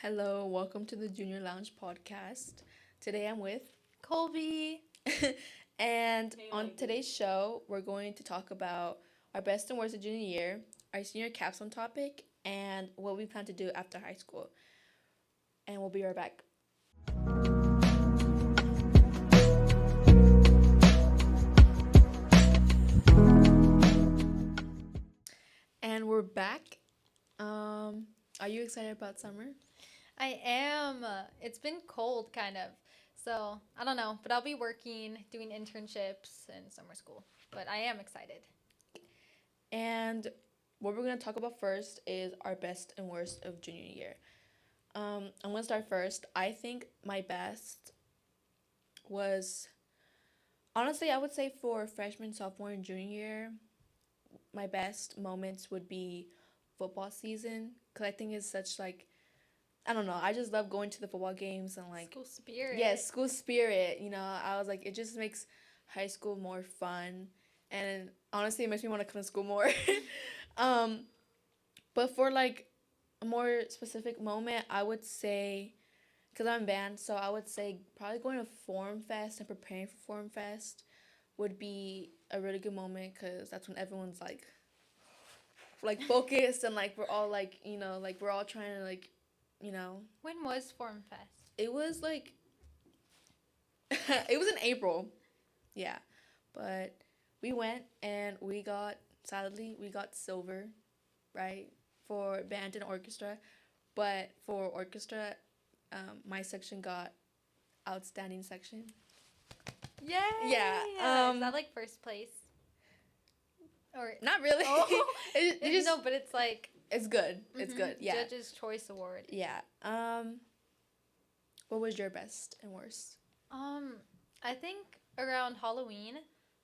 Hello, welcome to the Junior Lounge podcast. Today I'm with Colby. and on today's show, we're going to talk about our best and worst of junior year, our senior capstone topic, and what we plan to do after high school. And we'll be right back. And we're back. Are you excited about summer? I am. It's been cold, kind of. So, I don't know, but I'll be working, doing internships and summer school. But I am excited. And what we're going to talk about first is our best and worst of junior year. I'm going to start first. I think my best was, honestly, I would say for freshman, sophomore, and junior year, my best moments would be football season. Because I think it's such, like, I don't know, I just love going to the football games and, like, School spirit. yes, school spirit. I was like, it just makes high school more fun. And honestly, it makes me want to come to school more. um, but for, like, a more specific moment, I would say, because I'm in band, so I would say probably going to Forum Fest and preparing for Forum Fest would be a really good moment because that's when everyone's like focused and like we're all like like we're all trying to like you know When was Form Fest? it was like it was in April, yeah, but we went and sadly we got silver, right, for band and orchestra, but for orchestra, my section got outstanding section. Yay! Yeah. Is that like first place? Or Not really. Oh, it just no, but it's like it's good. It's good. Yeah. Judge's Choice Award. Yeah. What was your best and worst? Um, I think around Halloween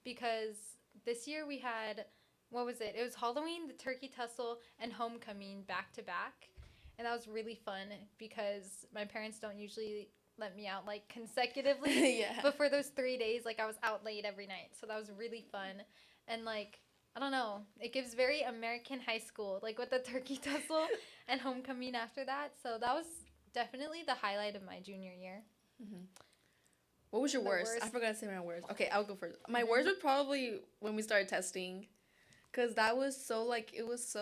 because this year we had what was it? It was Halloween, the turkey tussle, and homecoming back to back. And that was really fun because my parents don't usually let me out like consecutively. Yeah. But for those 3 days, like I was out late every night. So that was really fun. And like I don't know, it gives very American high school, like with the turkey tussle and homecoming after that. So that was definitely the highlight of my junior year. Hmm. What was your The worst? worst. I forgot to say my worst. Okay, I'll go first. My worst was probably when we started testing, cause that was so like it was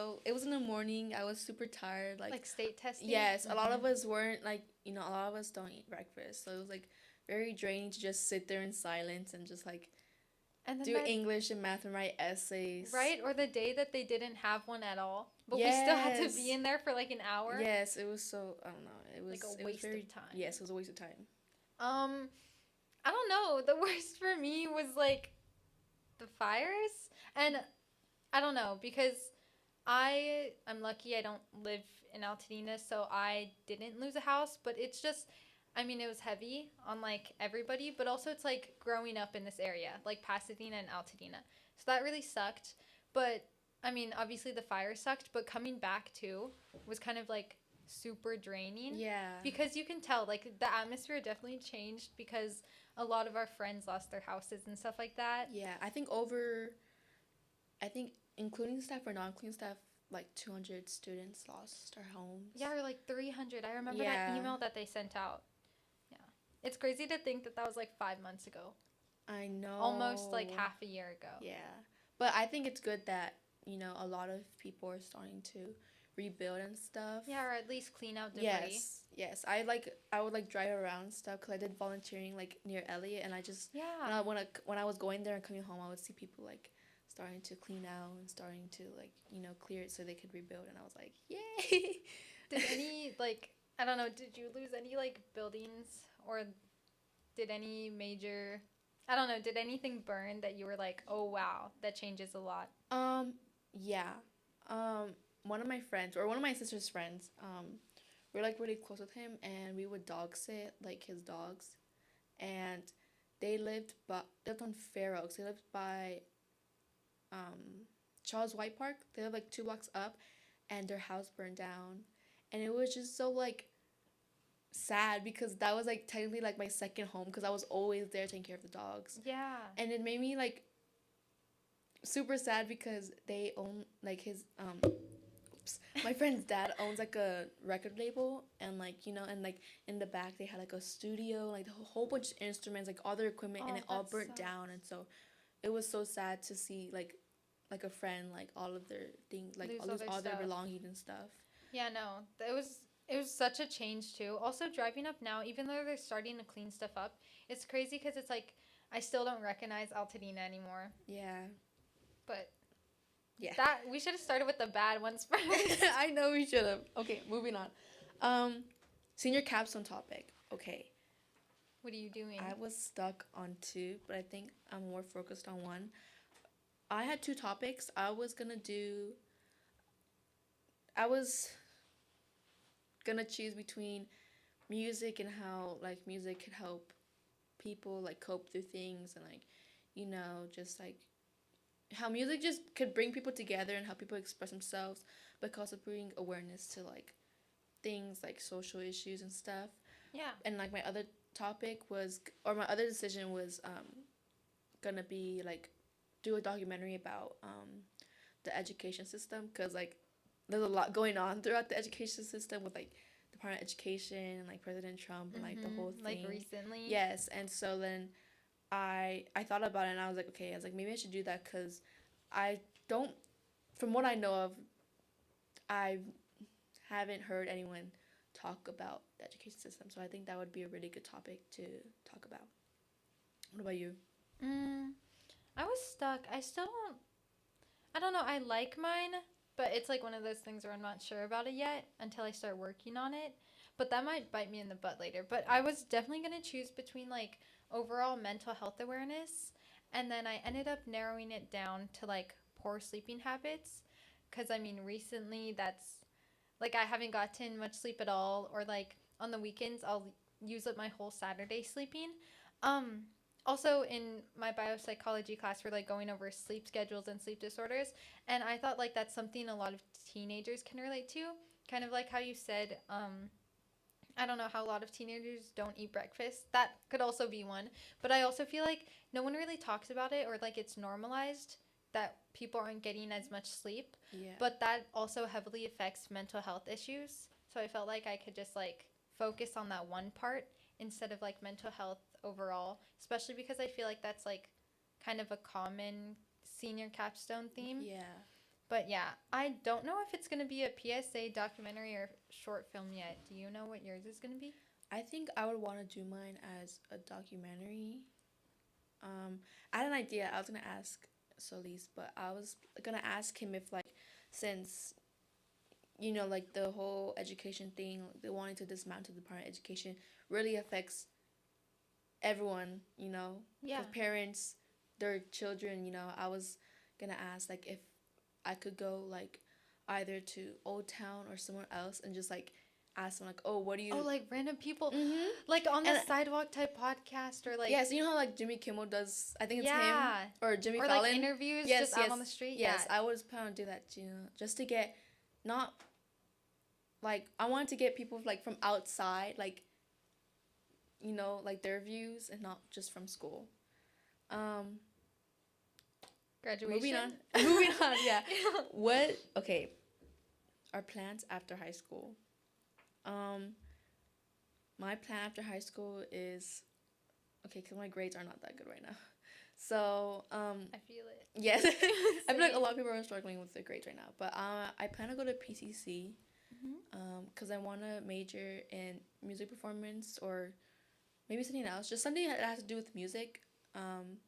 in the morning. I was super tired. Like state testing? Yes, a lot of us weren't like a lot of us don't eat breakfast, so it was like very draining to just sit there in silence and just like And then do that, English and math and write essays. right? Or the day that they didn't have one at all. But we still had to be in there for like an hour. Yes, it was so I don't know. It was Like a it was waste very of time. yes, it was a waste of time. Um, I don't know. The worst for me was like the fires. And I don't know because I'm lucky I don't live in Altadena, so I didn't lose a house, but it's just I mean it was heavy on like everybody, but also it's like growing up in this area, like Pasadena and Altadena. So that really sucked. But I mean, obviously the fire sucked, but coming back too was kind of like super draining Yeah. because you can tell like the atmosphere definitely changed because a lot of our friends lost their houses and stuff like that. Yeah, I think including staff or non-including staff, like 200 students lost their homes. Yeah, or like 300. I remember Yeah. that email that they sent out. Yeah. It's crazy to think that that was like 5 months ago. I know. Almost like half a year ago. Yeah. But I think it's good that, a lot of people are starting to rebuild and stuff. Yeah, or at least clean out debris. Yes. Yes. I would like drive around and stuff cuz I did volunteering like near Elliott, and I just Yeah. when I was going there and coming home, I would see people like starting to clean out and starting to like, clear it so they could rebuild, and I was like, "Yay." Did any, like, I don't know, did you lose any, like, buildings? Or did any major, I don't know, did anything burn that you were like, oh, wow, that changes a lot? Yeah. One of my friends, or one of my sister's friends, we're like really close with him, and we would dog sit like his dogs, and they lived on Fair Oaks. They lived by Charles White Park. They lived like 2 blocks up, and their house burned down, and it was just so like sad because that was like technically like my second home because I was always there taking care of the dogs, Yeah. and it made me like super sad because they own like his my friend's dad owns like a record label, and like, you know, and like in the back they had like a studio, like a whole bunch of instruments, like all their equipment, and Oh, it all that burnt down. And sucks. so it was so sad to see like a friend, like all of their things, like Lose all all lose their all their stuff. belongings and stuff. Yeah, no, it was such a change too. Also, driving up now, even though they're starting to clean stuff up, it's crazy because it's like I still don't recognize Altadena anymore. Yeah. But Yeah. that we should have started with the bad ones first. I know we should have. Okay, moving on. Senior capstone topic. Okay. What are you doing? I was stuck on two, but I think I'm more focused on one. I had two topics. I was gonna choose between music and how like music could help people like cope through things, and like, you know, just like how music just could bring people together and help people express themselves, but could also bring awareness to like things like social issues and stuff. Yeah. And like my other topic was, or my other decision was gonna be like do a documentary about the education system, because like there's a lot going on throughout the education system with like Department of Education and like President Trump and like the whole Like thing. recently. Yes, and so then I thought about it, and I was like, okay, I was like, maybe I should do that, because I don't, from what I know of, I haven't heard anyone talk about the education system. So I think that would be a really good topic to talk about. What about you? Mm, I was stuck. I still don't. I don't know. I like mine, but it's like one of those things where I'm not sure about it yet until I start working on it. But that might bite me in the butt later. But I was definitely going to choose between like overall mental health awareness, and then I ended up narrowing it down to like poor sleeping habits. Because I mean, recently that's like I haven't gotten much sleep at all, or like on the weekends I'll use up my whole Saturday sleeping. Um, Also in my biopsychology class, we're like going over sleep schedules and sleep disorders, and I thought like that's something a lot of teenagers can relate to. Kind of like how you said, I don't know how a lot of teenagers don't eat breakfast. That could also be one, but I also feel like no one really talks about it, or like it's normalized that people aren't getting as much sleep, Yeah. but that also heavily affects mental health issues. So I felt like I could just like focus on that one part instead of like mental health overall, especially because I feel like that's like kind of a common senior capstone theme. Yeah. But yeah, I don't know if it's going to be a PSA documentary or short film yet. Do you know what yours is going to be? I think I would want to do mine as a documentary. I had an idea. I was gonna ask Solis, but I was gonna ask him if like, since you know, like the whole education thing, the wanting to dismantle the Department of Education really affects everyone, you know, Yeah. the parents, their children, you know. I was gonna ask like if I could go like either to Old Town or somewhere else and just like ask them like, oh, what do you? Oh, like random people, Mm-hmm. like on the And sidewalk type podcast, or like yes, you know how like Jimmy Kimmel does. I think it's him yeah, or Jimmy or Fallon. like interviews Yes, just out on the street. yes. Yeah, I was planning to do that, you know, just to get not like I wanted to get people like from outside, like, you know, like their views and not just from school. Um, graduation. moving on. Moving on. Yeah. What? Okay. Our plans after high school. Um, my plan after high school is okay, because my grades are not that good right now. So, I feel it. yes, I feel like a Same. lot of people are struggling with their grades right now. But I plan to go to PCC, Mhm. because I want to major in music performance or maybe something else, just something that has to do with music. Um,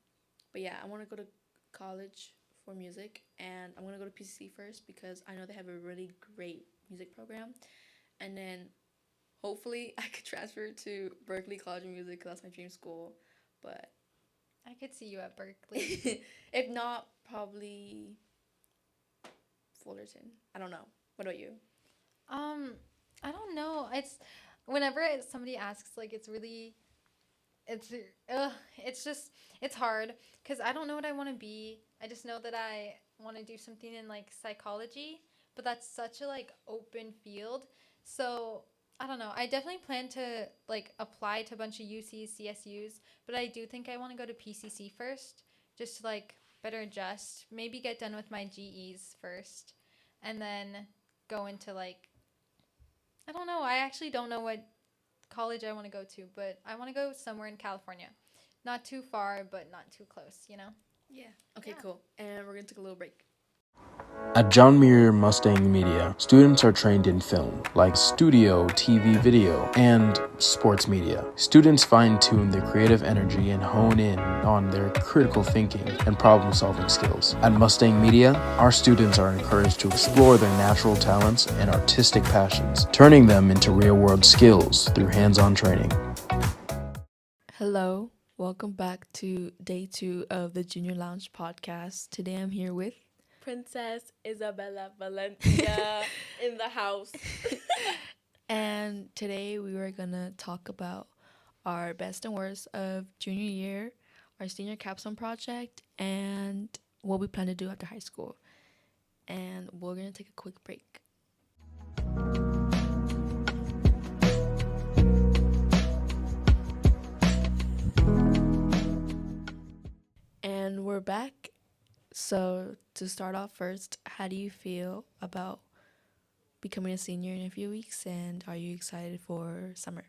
but yeah, I want to go to college for music, and I'm gonna go to PCC first because I know they have a really great music program, and then hopefully I could transfer to Berkeley College of Music because that's my dream school. But I could see you at Berkeley. if not, probably Fullerton. I don't know. What about you? Um, I don't know. It's whenever somebody asks, like, it's really, it's, it's just, it's hard because I don't know what I want to be. I just know that I want to do something in like psychology, but that's such a like open field. So I don't know. I definitely plan to like apply to a bunch of UCs, CSUs, but I do think I want to go to PCC first, just to like better adjust. Maybe get done with my GEs first, and then go into like, I don't know. I actually don't know what college I want to go to, but I want to go somewhere in California. Not too far, but not too close, you know? Yeah. Okay, Yeah. cool. And we're gonna take a little break. At John Muir Mustang Media, students are trained in film, like studio, TV, video, and sports media. Students fine-tune their creative energy and hone in on their critical thinking and problem-solving skills. At Mustang Media, our students are encouraged to explore their natural talents and artistic passions, turning them into real-world skills through hands-on training. Hello, welcome back to day 2 of the Junior Lounge podcast. Today I'm here with Princess Isabella Valencia in the house. and today we were gonna talk about our best and worst of junior year, our senior capstone project, and what we plan to do after high school. And we're gonna take a quick break. And we're back. So to start off first, how do you feel about becoming a senior in a few weeks, and are you excited for summer?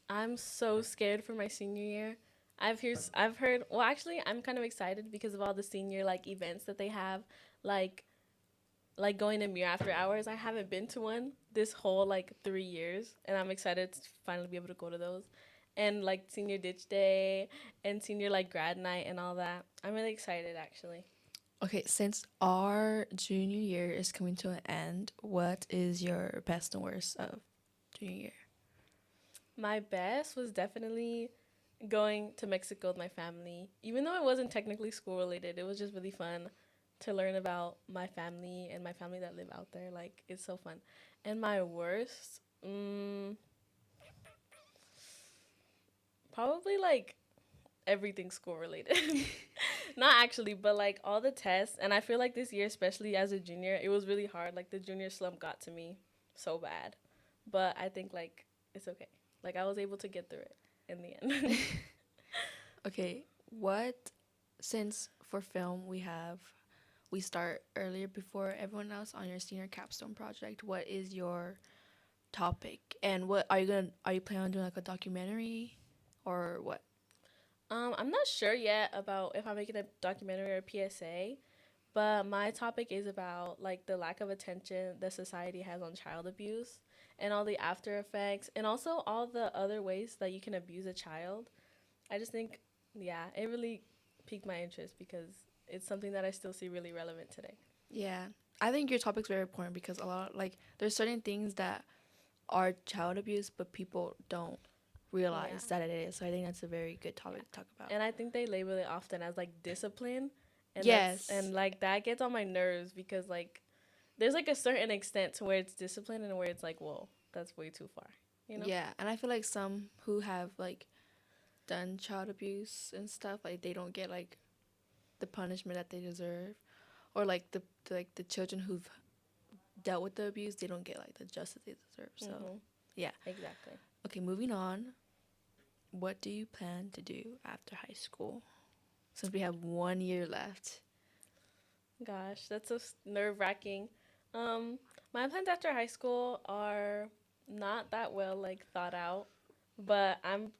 I'm so scared for my senior year. I've heard, well, actually I'm kind of excited because of all the senior like events that they have, like going to Muir after hours. I haven't been to one this whole like 3 years, and I'm excited to finally be able to go to those. And like senior ditch day and senior like grad night and all that. I'm really excited actually. Okay, since our junior year is coming to an end, what is your best and worst of junior year? My best was definitely going to Mexico with my family. Even though it wasn't technically school related, it was just really fun to learn about my family and my family that live out there. Like, it's so fun. And my worst, probably like everything school related. Not actually, but like all the tests. And I feel like this year, especially as a junior, it was really hard. Like, the junior slump got to me so bad. But I think like it's okay. Like, I was able to get through it in the end. Okay, since for film we start earlier before everyone else on your senior capstone project, what is your topic? And what are you planning on doing, like a documentary or what? I'm not sure yet about if I'm making a documentary or a PSA, but my topic is about like the lack of attention that society has on child abuse and all the after effects and also all the other ways that you can abuse a child. I just think, yeah, it really piqued my interest because it's something that I still see really relevant today. Yeah, I think your topic's very important because a lot, like, there's certain things that are child abuse, but people don't realize that it is. So I think that's a very good topic to talk about. And I think they label it often as like discipline. And Yes. and like that gets on my nerves because like there's like a certain extent to where it's discipline and where it's like, whoa, that's way too far. You know? Yeah, and I feel like some who have like done child abuse and stuff, like they don't get like the punishment that they deserve, or like the children who've dealt with the abuse, they don't get like the justice they deserve. So yeah. Exactly. Okay, moving on. What do you plan to do after high school? Since we have 1 year left. Gosh, that's so nerve wracking. My plans after high school are not that well like thought out, but I'm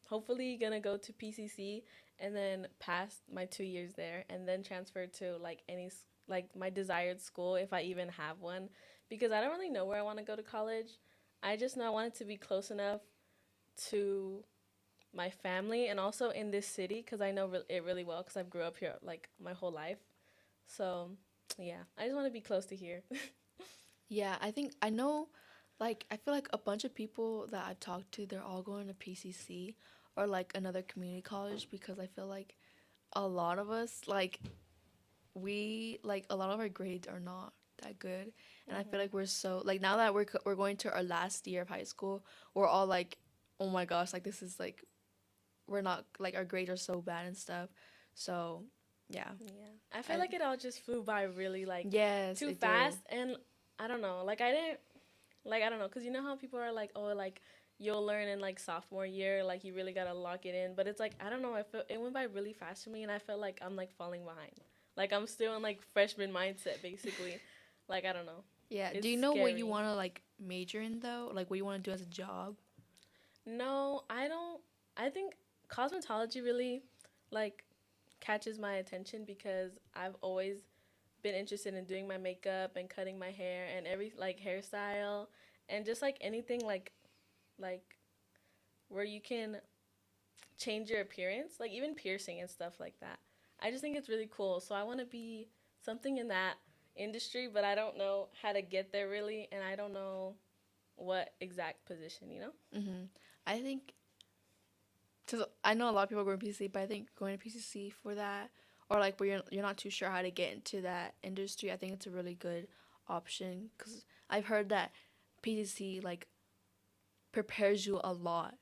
hopefully gonna go to PCC and then pass my 2 years there and then transfer to like like my desired school if I even have one, because I don't really know where I want to go to college. I just know I want it to be close enough to my family and also in this city because I know it really well because I've grew up here like my whole life. So yeah, I just want to be close to here. Yeah, I think I know, like, I feel like a bunch of people that I've talked to, they're all going to PCC or like another community college because I feel like a lot of us, like, a lot of our grades are not that good. And I feel like we're so, like, now that we're going to our last year of high school, we're all like, oh my gosh, like, this is like, we're not, like, our grades are so bad and stuff. So, yeah. Yeah, I feel like it all just flew by really like Yes, too it fast, did. and I don't know, like I didn't like I don't know, cause you know how people are like, oh, like you'll learn in like sophomore year, like you really gotta lock it in, but it's like I don't know, I feel it went by really fast for me, and I felt like I'm like falling behind, like I'm still in like freshman mindset basically, like I don't know. Yeah. It's Do you know what you scary. want to like major in though? Like what you want to do as a job? No, I don't. I think cosmetology really like catches my attention because I've always been interested in doing my makeup and cutting my hair and every like hairstyle and just like anything like where you can change your appearance, like even piercing and stuff like that. I just think it's really cool. So I want to be something in that industry, but I don't know how to get there really, and I don't know what exact position, you know? Mm-hmm. I think, cause I know a lot of people are going to PCC, but I think going to PCC for that, or like where you're not too sure how to get into that industry, I think it's a really good option. Cause I've heard that PCC like prepares you a lot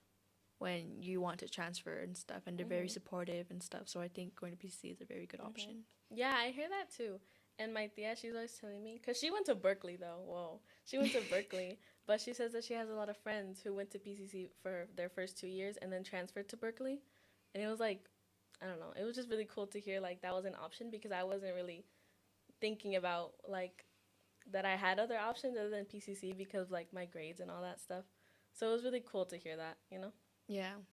when you want to transfer and stuff, and they're very Mhm. supportive and stuff. So I think going to PCC is a very good option. Yeah, I hear that too. And my tia, she's always telling me, because she went to Berkeley though. Whoa. She went to Berkeley, but she says that she has a lot of friends who went to PCC for their first 2 years and then transferred to Berkeley. And it was like, I don't know, it was just really cool to hear like that was an option because I wasn't really thinking about like that I had other options other than PCC because of like my grades and all that stuff. So it was really cool to hear that, you know? Yeah,